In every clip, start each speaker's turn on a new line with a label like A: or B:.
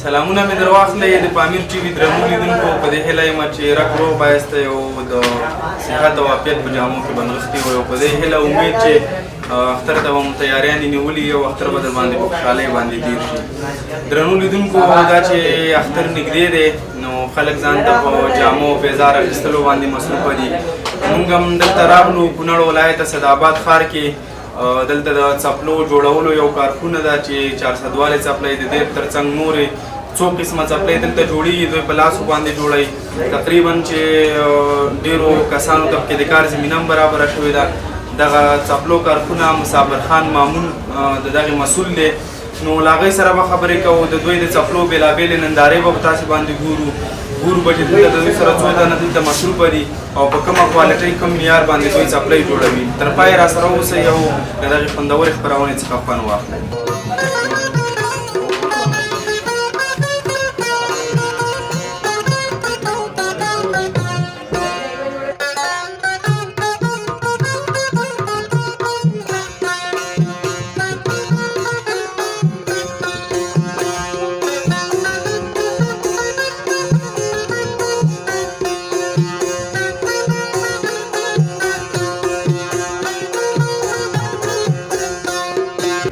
A: سلامونه مې در واخلئ د پامیر ټي وي درنو لیدونکو په دې هیله یم چې رک روغ بایسته یو د صحت او عافیت په جامو کې به نغښتي وي او په دې هیله امید چې اختر ته به مو تیاریانې نیولي او اختر به در باندې په خوشحالۍ باندې تېر شي. درنو لیدونکو دا چې اختر نږدې دی نو خلک ځان ته په جامو او پیزار اخیستلو باندې مصروفه دي. موږ هم دلته راغلو کونړ ولایت اسداباد ښار کې دلته د څپلو جوړولو یو کارخونه ده چې 400 څپلۍ د دې ترڅنګ نورې څو قسمه څپلۍ دلته جوړېږي. دوی په لاسو باندې جوړوي. تقریبا چې ډېرو کسانو ته پکې د کار زمینه هم برابره شوې ده. دغه څپلو کارخونه مسافر خان مامون د دغې مسؤل دی. نو له هغوی سره به خبرې کوو. د دوی د څپلو بېلابېلې نندارې به په تاسې باندې ګورو به چې دلته د دوی سره څو تنه دلته مصروفه دي او په کومه کوالټۍ کوم معیار باندې دوی څپلۍ جوړوي. تر پایه راسره اوسئ او د دغې خوندورې خپرونې څخه خوند واخلئ.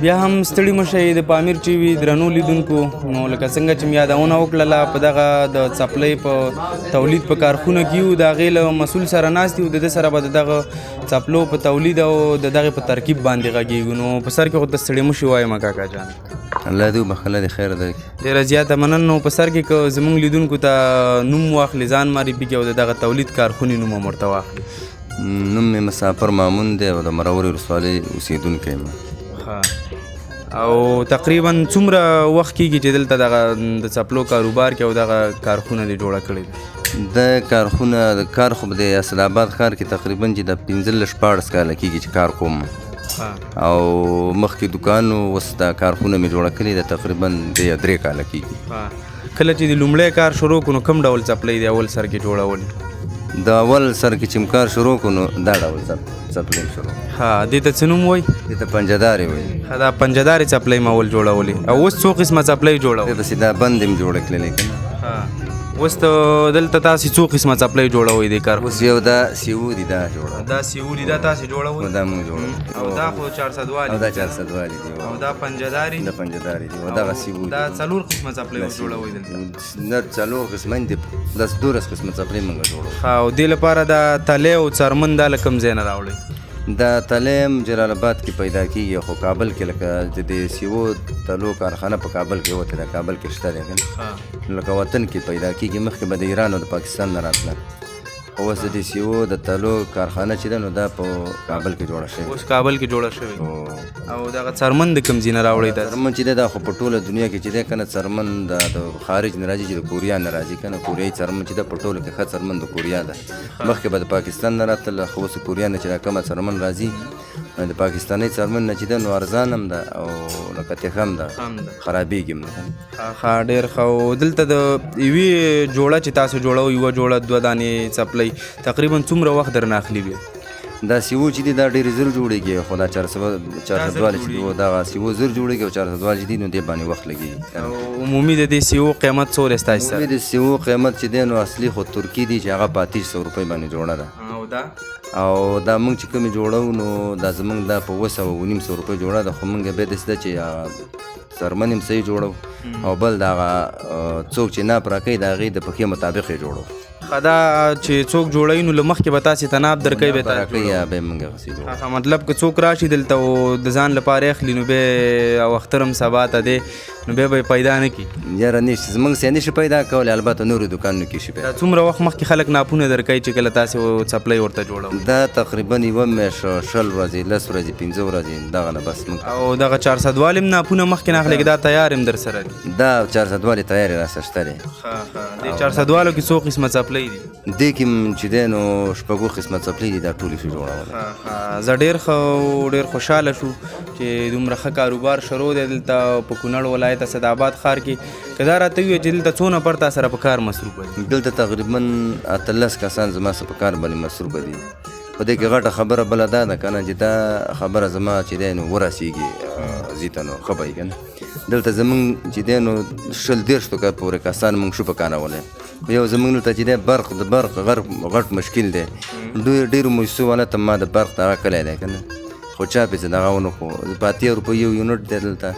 A: بیا هم ستړي مه شئ د پامیر ټي وي درنو لیدونکو. نو لکه څنګه چې مې یادونه وکړله په دغه د څپلۍ په تولید په کارخونه کې یو. د هغې له مسؤل سره ناست یو. د ده سره به د دغه څپلو په تولید او د دغې په ترکیب باندې غږېږو. نو په سر کې خو ته ستړي مه شي وایم کاکا جان.
B: الله دې وبخښي، الله دې خیر درکړي.
A: ډېره زیاته مننه. نو په سر کې که زموږ لیدونکو ته نوم واخلي ځان معرفي کړي او د دغه تولید کارخونې نوم هم ورته واخلي.
B: نوم مې مسافر مامون دی او د مرورې ولسوالۍ اوسېدونکی یم.
A: او تقریبا څومره وخت کېږي چې دلته دغه د څپلو کاروبار کې او دغه کارخونه دې جوړه کړې ده؟
B: د کارخونه د کار خو د اسداباد ښار کې تقریبا چې د 15-14 کاله کېږي چې کار کوم. او مخکې دکان اوس دا کارخونه مې جوړه کړې ده تقریبا د 3 کاله کېږي.
A: کله چې د لومړی کار شروع کړو نو کوم ډول څپلۍ د اول سر کې جوړولې؟
B: د اول سر کې چې کار شروع کړو نو دا ډول څپلۍ شروع.
A: دې ته څه نوم وایي؟
B: دې ته پنجهدارې وایي.
A: دا پنجهدارې څپلۍ ما اول جوړولې. او اوس څو قسمه څپلۍ جوړوو؟
B: داسې دا بندې مې جوړه کړلې که نه.
A: اوس ته دلته تاسې څو قسمه څپلۍ جوړوئ دې کار؟
B: اوس یو دا سیو دي دا جوړه.
A: دا سیو دي دا تاسې جوړوئ؟
B: دا موږ جوړوو.
A: او دا خو 400 والي؟
B: او دا 400 والي دي.
A: او دا پنجهدارې؟
B: دا پنجهدارې دي. او دغه سیو دي.
A: دا 4 قسمه څپلۍ جوړوئ دلته؟
B: نه 4 قسمه دي. 12 قسمه څپلۍ موږ جوړوو.
A: او دې لپاره دا تلې او څرمن دا له کوم ځای نه راوړئ؟
B: دا تلیم جلال آباد کې پیدا کېږي خو کابل کې لکه د سیو تلو کارخانه په کابل کې وته ده. کابل کې شته دی که لکه وطن کې پیدا کېږي. مخکې به د ایران او د پاکستان نه راتله. خو اوس د سیو د تلو کارخانه چې ده نو دا په کابل کې جوړه شوې.
A: اوس کابل کې جوړه شوې. او دغه څرمن د کوم ځای نه راوړئ؟ دا
B: څرمن چې دی دا خو په ټوله دنیا کې چې دی که نه څرمن د خارج نه راځي چې د کوریا نه راځي که نه. کوریایي څرمن چې ده په ټوله کې ښه څرمن د کوریا ده. مخکې به د پاکستان نه راتله خو اوس کوریا نه چې دا کومه څرمن راځي د پاکستاني څرمن نه چې ده نو ارزان هم ده او لکه تیخ هم ده خرابېږي هم نه.
A: ډېر ښه. دلته د یوې جوړه چې تاسو جوړوئ یوه جوړه 2 دانې څپلۍ تقریبا څومره وخت درنه اخلي بیا؟
B: دا سیو چې دی دا ډېرې زر جوړېږي خو دا 400 والي چې دی دغه سیو زر جوړېږي او 400 والي چې دی نو دې باندې وخت لګېږي.
A: عمومي د دې سیو قیمت څو دی ستاسې سره؟
B: عمومي د سیو قیمت چې دی نو اصلي خو ترکي دی چې هغه په 2800 روپۍ باندې جوړه ده.
A: او دا
B: دا موږ چې کومې جوړو نو دا زموږ دا په 200-900 روپۍ جوړه ده. خو موږ بیا داسې ده چې څرمن هم صحیح جوړو او بل دغه څوک چې ناپ راکوي د هغې د پښې مطابق یې جوړو.
A: دا چې څوک جوړوي نو له مخکې به تاسې ته ناپ درکوي به
B: راکوي یا به یې موږ هغسې جوړو.
A: مطلب که څوک راشي دلته او د ځان لپاره اخلي نو بیا او اختر هم سبا ته دی نو بیا به یې پیدا نه کړي؟
B: یاره نشي زموږ سیه نشي پیدا کولی. البته نورو دوکانونو کې شي پیدا.
A: څومره وخت مخکې خلک ناپونه درکوي چې کله تاسې څپلۍ ورته جوړوئ؟
B: دا تقریبا 1 میاشت 20 ورځې 10 ورځې 15 ورځې دغه نه بس موږ.
A: او دغه 400 والي هم ناپونه مخکې نه اخلي که دا تیار هم در سره دي؟
B: دا 400 والي تیار یې راسره شته دی.
A: دې 400 والو کې څو قسمه څپلۍ دي؟
B: دې کې چې دی نو 6 قسمه څپلۍ دي. دا ټولې شي جوړول.
A: زه ډېر خوشحاله شو چې دومره ښه کاروبار شروع دی دلته په کونړ ولایت اسداباد ښار کې. که دا راته ووایې چې دلته څو نفر تا سره په کار مصروفه دي؟ دلته
B: تقریبا 18 کسان زما سره په کار باندې مصروفه دي. په دې کې غټه خبره بله دا ده که نه چې دا خبره زما چې دی نو ورسېږي زی ته نو ښه به وي که نه. دلته زمونږ چې دی نو 120 توکه پورې کسان مونږ شو په کارولی یو زمونږ دلته چې دی د برق غټ مشکل دی ډېرو مؤسسو والا ته ما د برق دغه کلی دی که نه خو چا پې څه دغه ونه کړو په 80 روپۍ یو یونټ دی دلته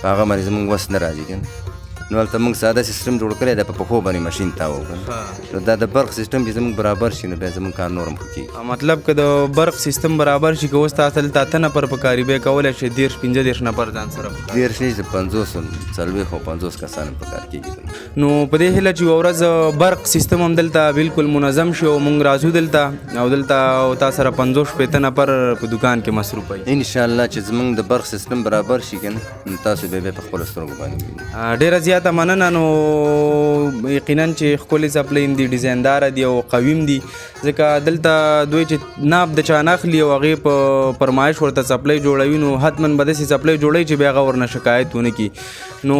B: په هغه باندې زمونږ وس نه راځي که نه نو هلته موږ ساده سیستم جوړ کړی دی په پښو باندې ماشین تاوو نو دا د برق سیستم چې زموږ برابر شي نو بیا زموږ کار نور هم ښه کېږي
A: مطلب که د برق سیستم برابر شي که اوس تاسو دلته 8 نفر پکاري بیا کولی شئ 15 نفر ځان سره پکار
B: 50 40 او 50 کسان پکار کېږي
A: نو په دې هیله چې یوه ورځ برق سیستم هم دلته بالکل منظم شي او موږ راځو دلته او دلته تا سره 50 نفر په دکان کې مصروف وي
B: انشاءالله چې زموږ د برق سیستم برابر شي که نه نو تاسو بیا په خپلو سترګو باندې
A: ډېره زیاته مننه نو یقینا چې ښکلې څپلۍ دي ډیزاینداره دي او قویم دي ځکه دلته دوی چې ناپ د چا نه اخلي او هغې په فرمایش ورته څپلۍ جوړوي نو حتما به داسې څپلۍ جوړوي چې بیا هغه ورنه شکایت ونه کړي نو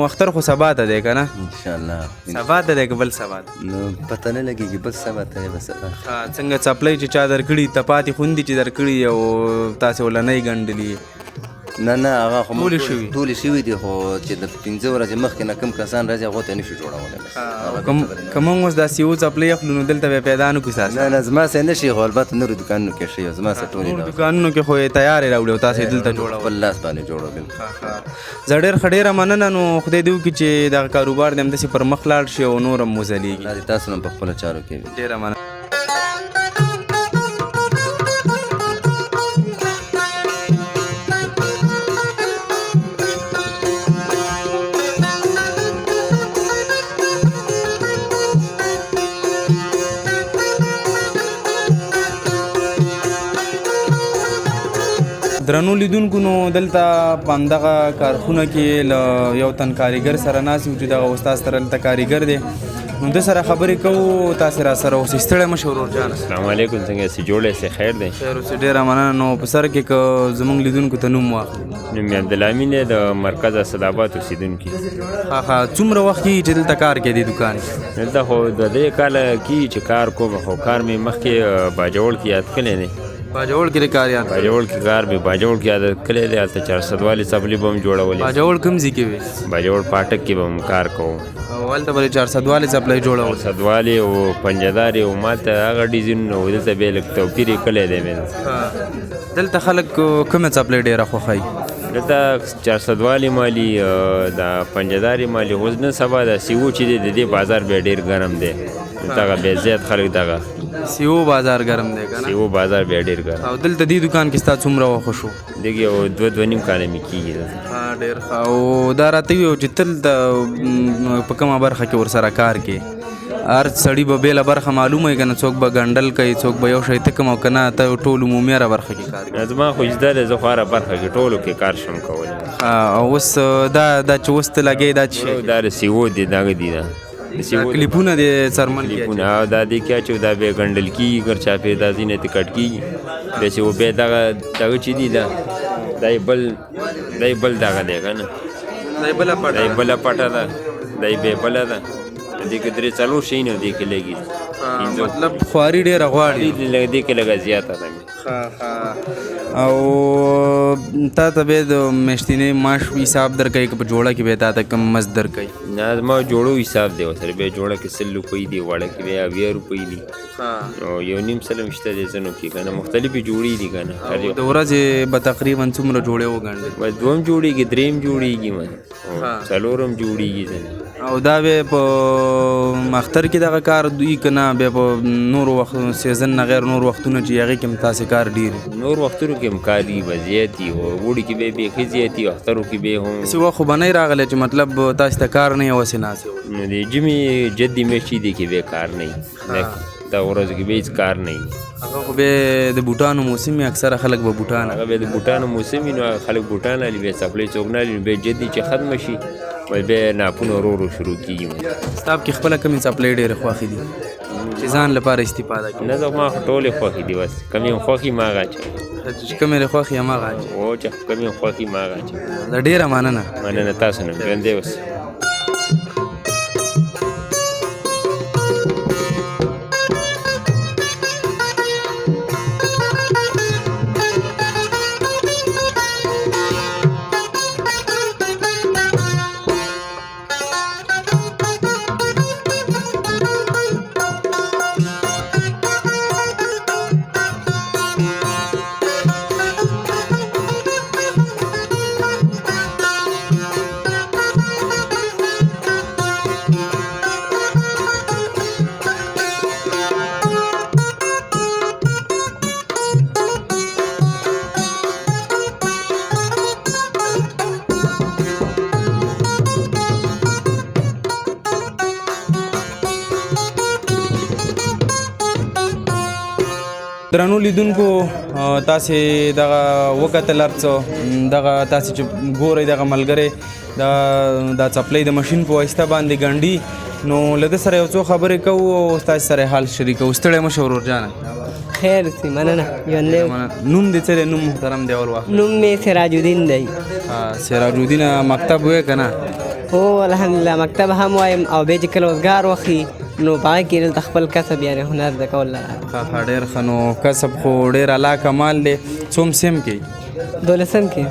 A: اختر خو سبا ته دی که نه
B: انشاءالله
A: سبا ته دی که بل سبا ته
B: نو پته نه لګېږي بل سبا ته دی به سبا
A: څنګه څپلۍ چې چا درکړي تپاتې خوندې چې درکړي او تاسې ولنۍ ګنډلي
B: نه هغه خو
A: ټولې
B: شوي دي خو چې د 15 ورځې مخکې نه کوم کسان راځي هغو ته نشي جوړولی
A: که موږ اوس دا سیو څپلۍ اخلو نو دلته بیا پیدا نه کړو ستاسو
B: نه زما سره نشي خو البته نورو دوکانونو کې شي زما سره ټولې
A: دوکانونو کې خو یې تیارې راوړي او تاسې دلته جوړول
B: خپل لاس باندې جوړوي
A: زه ډېر ښه ډېره مننه نو خدای دې وکړي چې دغه کاروبار دې همداسې پر مخ لاړ شي او نور هم وځلېږي
B: تاسو هم په خپلو چارو کې
A: ډېره مننه درنو لیدونکو نو دلته په همدغه کارخونه کې له یو تن کاریګر سره ناست یو چې دغه استاد سره دلته کاریګر دی نو ده سره خبرې کوو تاسې را سره اوسئ ستړی مه شئ ورور جان
C: السلام علیکم څنګه یاست جوړ یاست خیر دی
A: خیر اوسئ ډېره مننه نو په سر کې که زموږ لیدونکو ته نوم واخلو
C: نوم مې عبدالامین دی د مرکز اسداباد اوسېدونکي
A: څومره وخت کېږي چې دلته کار کوې دې دوکان کې
C: دلته خو د دې کاله کېږي چې کار کوم خو کار مې مخکې باجوړ کې یاد کړی دی
A: باجوړ کې کار یاد
C: باجوړ کې کار مې باجوړ کې یاد کړی دی هلته 400 والې څپلۍ به هم جوړولې
A: باجوړ کوم ځای کې وې
C: باجوړ پاټک کې به هم کار کوو
A: او هلته به 400 والې څپلۍ جوړول
C: 400 والې او پنجهدارې او ماته هغه ډیزاینونه و دلته بیا لږ توپیر یې کړی دی مې
A: دلته خلک کومه څپلۍ ډېره خوښوي
C: دلته 400 والې مالي د پنجهدارې مالي اوس نن سبا د سیو چې دی د دې بازار بیا ډېر ګرم دی دغه بیا زیات خلک دغه
A: سیو بازار ګرم دی که نه
C: سیو بازار بیا ډېر ګرم
A: او دلته دې دوکان کې ستا څومره وخت شو
C: دغه یو 2.5 کاله مې کېږي دلته
A: ډېر ښه او دا راته وي چې تل د په کومه برخه کې ورسره کار کې هر سړي به بېله برخه معلومه وي که نه څوک به ګنډل کوي څوک به یو شی تکم او که نه ته ټول عمومي هره برخه کې کار کوي
C: زما خو زده دی زه خو هره برخه کې ټولو کې کار شم کولی
A: او اوس دا چې اوس ته لګی دا چې
C: دا د سیو دی دغه دی دا
A: کلیپونه د څرمن
C: کلیپونه او دا دی کیا چې دا بیا ګنډل کېږي ګر چاپې دا ځینې ته کټ کېږي بیا چې و بیا دغه چې دی دا یې بل دغه دی که نه دا یې بله پټه ده دا یې بیا بله ده دې کې 3-4 شیونه دې کې لګي
A: مطلب خواري ډېره غواړي
C: دې کې لږه زیاته ده
A: او تا ته به د میاشتنۍ معاش حساب درکوي که په جوړه کې به تا ته کم مزد درکوي
C: نه زما جوړو حساب دی ورسره بیا جوړه کې 100 روپۍ دي وړه کې بیا 80 روپۍ دي او 1.5 سل هم شته دی ځینو کې که نه مختلفې جوړې دي که نه
A: د ورځې به تقریبا څومره جوړې وګڼډې
C: بس 2 جوړېږي 3 جوړېږي 4 هم جوړېږي ځینې
A: او دا به په اختر کې دغه کار دوی که نه بیا په نورو وخت سیزن نه غیر نور وختونه چې هغې کې هم تاسې کار ډېر
C: نور وختونو کې هم کار دي به زیات دي وړي کې بیا بیخي زیات دي اخترو کې بیا هم
A: داسې وخت خو به نه راغلی چې مطلب تاسې ته کار نه وي هسې ناستې
C: نو د ژمي جدي میاشتې دي کې بیا کار نه وي دا ورځو کې بیا هېڅ کار نه وي
A: هغه خو بیا د بوټانو موسم وي اکثره خلک به بوټان
C: هغه بیا د بوټانو موسم وي نو خلک بوټان اخلي بیا څپلۍ څوک نه اخلي بیا جدي چې ختمه شي بیا ناپونه ورو شروع کېږي
A: ستا کې خپله کومې څپلۍ ډېرې خوښې دي چې ځان لپاره استفاده کړي
C: نه زه ما خو ټولې خوښې دي بس کومې هم خوښې ما هغه اچوم
A: چې کومې دې خوښې هماغه اچوي
C: او چې کومې هم خوښې ما هغه اچوم
A: دا ډېره مننه
C: مننه تاسو نه ژوندی اوسئ
A: درنو لیدونکو تاسې دغه وکتل هر څه دغه تاسې چې ګورئ دغه ملګری دا څپلۍ د ماشین په واسطه باندې ګنډي نو له ده سره یو څو خبرې کوو او ستاسې سره حال شریکوو. ستړی مه شه ورور جانه.
D: خیر سي مننه ژوندی
A: نوم دې څه دی؟ نوم محترم دی اول واخله.
D: نوم مې سراج الدین دی.
A: سراج الدین مکتب وې که نه؟
D: هو الحمدلله مکتب هم وایم او بیا چې کله روزګار وخي نو په هغې کې دلته خپل کسب یعنې هنر زده کول
A: ښه ډېر ښه. نو کسب خو ډېر اعلی کمال دی. څوم سیم کې؟
D: 12 کې.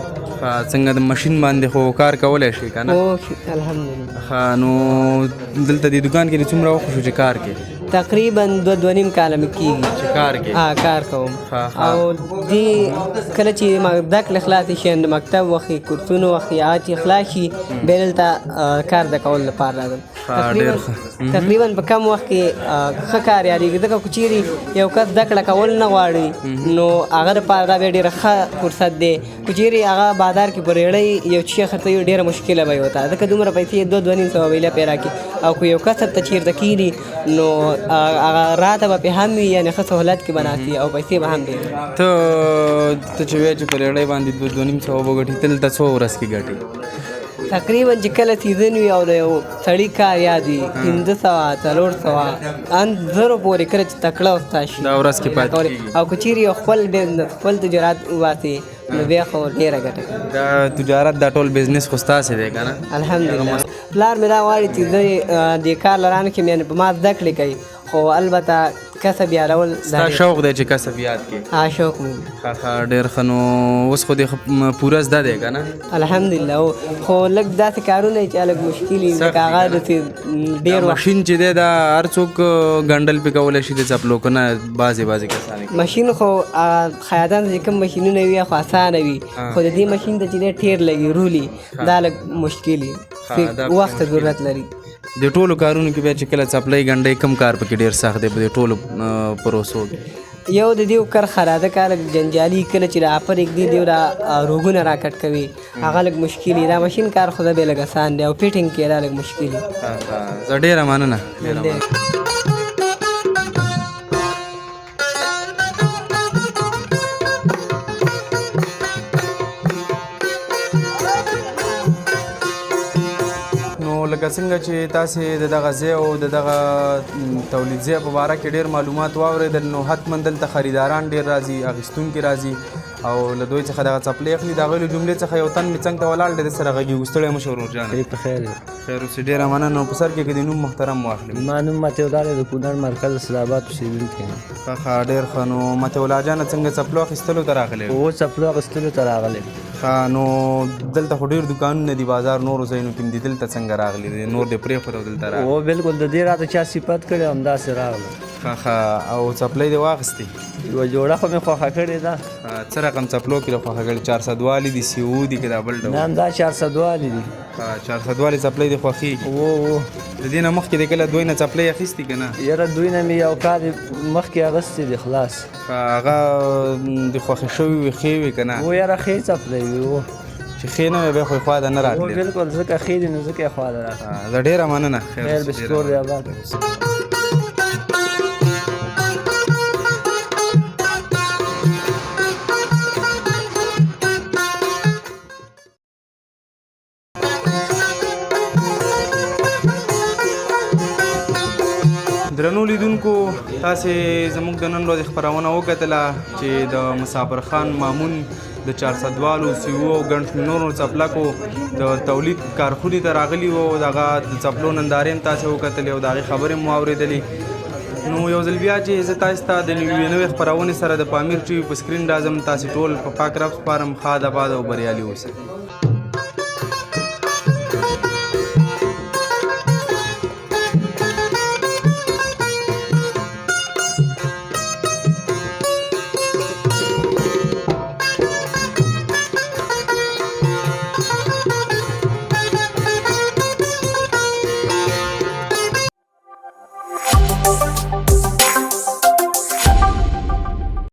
A: څنګه د ماشین باندې خو کار کولی شي که نه؟
D: الحمدلله.
A: ښه نو دلته دې دوکان کې دې څومره وخت شو چې کار کې؟
D: تقریبا 2.5 کاله مې کېږي
A: چې کار کې.
D: کار کوم او دې کله چې زده کړې خلاصې شي د مکتب وخت کورسونه وخت هغه چې خلاص شي بیا دلته کار زده کول لپاره راځم. تقریبا په کم وخت کې ښه کار یادېږي ځکه که چیرې یو کس زده کړه کول نه غواړي نو هغه دپاره دا بیا ډېره ښه فرصت دی. که چیرې هغه بازار کې په ریړۍ یو شي خرڅوي ډېره مشکله به یې ورته ځکه دومره پیسې 2.5 ویله پرې راکړي او که یو کس ته چیرته کېږي نو هغه راته به پې هم وي یعنې ښه سهولت کې به ناست او پیسې به هم ډېرې.
A: ته چې وایې چې په ریړۍ باندې 2.5 به ګټي دلته څو ورځ کې ګټي؟
D: تقریبا چې کله سیزن وي او د یو سړي کار یاد وي 500 400 ان زرو پورې کله چې تکړه وستا شي
A: دا ورځ کې پاتې کېږي.
D: او که چیرې یو خپل بزنس خپل تجارت وباسي نو بیا خو ډېره ګټه کوي.
A: دا تجارت دا ټول بزنس خو ستاسې دی که نه؟
D: الحمدلله. پلار مې دا غواړي چې زه دې کار لرانه کې یعنې په ما زده کړې کوي خو البته کسب یادول
A: ستا شوق دی چې کسب یاد کړې؟
D: شوق مې.
A: ښه ډېر ښه. نو اوس خو دې پوره زده دی که نه؟
D: الحمدلله. خو لږ داسې کارونه چې لږ مشکل وي لکه هغه داسې ډېر
A: ماشین چې دی دا هر څوک ګنډل پې کولی شي د څپلو که نه بعضې کسان
D: ماشین خو خیاطان چې کوم ماشینونه وي خو اسانه وي خو د دې ماشین ته چې دی ټیر لګي رولي دا لږ مشکل وي وخت ضرورت لري.
A: د ټولو کارونو کې بیا چې کله څپلۍ ګنډئ کوم کار پکې ډېر سخت دی په دې ټولو پروسو کې؟
D: یو د دې کرخه راده کار جنجالي کله چې را پر یک دی دا روغونه راکټ کوي هغه لږ مشکل دی. دا ماشین کار خو به لږ آسان دی او فټینګ کې دا لږ مشکل دی.
A: زه ډېره مننه. لکه څنګه چې تاسې د دغه ځای او د دغه تولید ځای په باره کې ډېر معلومات واورېدل نو حتما دلته خریداران ډېر راځي اخیستونکي راځي او له دوی څخه دغه څپلۍ اخلي. د هغوی له جملې څخه یو تن مې څنګ ته ولاړ دی د سره غږېږو. ستړی مه شه ورور جانه.
E: په خیر
A: خیر اوسې. ډېره مننه. په سر کې که د نوم محترم واخلم.
E: ما نوم متولله دی د کونړ مرکز اسلامآباد اوسېدونکی یم.
A: ښه ډېر ښه. نو متولله جانه څنګه څپلو اخیستلو ته راغلی؟
E: هو څپلو اخیستلو ته راغلی.
A: ښه نو دلته خو ډېر دوکانونه دي بازار نورو ځایونو کې دي دلته څنګه راغلی دی؟ نور دې پرېښود او دلته راغلی؟
E: هو بالکل د دې راته چا صفت کړی همداسې راغله.
A: ښه او څپلۍ دې واخیستې؟
E: یوه جوړه خو مې خوښه کړې ده.
A: څه رقم څپلو کې دې خوښه کړې؟ 400 والي دي CO دي که دا بل ډول؟
E: نه همدا 400 والي دي.
A: 400 والي څپلۍ دې خوښېږي؟
E: و
A: د دې نه مخکې دې کله دوی نه څپلۍ اخیستې که نه؟
E: یاره دوی نه مې یو کال مخکې اخیستې دي خلاص.
A: هغه د خوښې شوي وي ښې وي که نه؟
E: و یاره ښې څپلۍ وي. و
A: چې ښې نه وي بیا خو یې خوا ته نه راتلې؟
E: و بالکل ځکه ښې دي نو ځکه یې خوا ته راتلې.
A: زه ډېره مننه.
E: خیر بشکور دی آباد.
A: درنو لیدونکو تاسې زموږ د نن ورځې خپرونه وکتله چې د مسافر خان مامون د 400 والو CO او ګڼ شمېر نورو څپلکو د تولید کارخونې ته راغلي وو او د هغه د څپلو نندارې هم تاسې وکتلې او د هغې خبرې مو واورېدلې. نو یو ځل بیا چې زه تاسې ته د نوې خپرونې سره د پامیر TV په سکرین راځم تاسې ټول په پاک رب سپارم. ښاد آباد او بریالي اوسئ.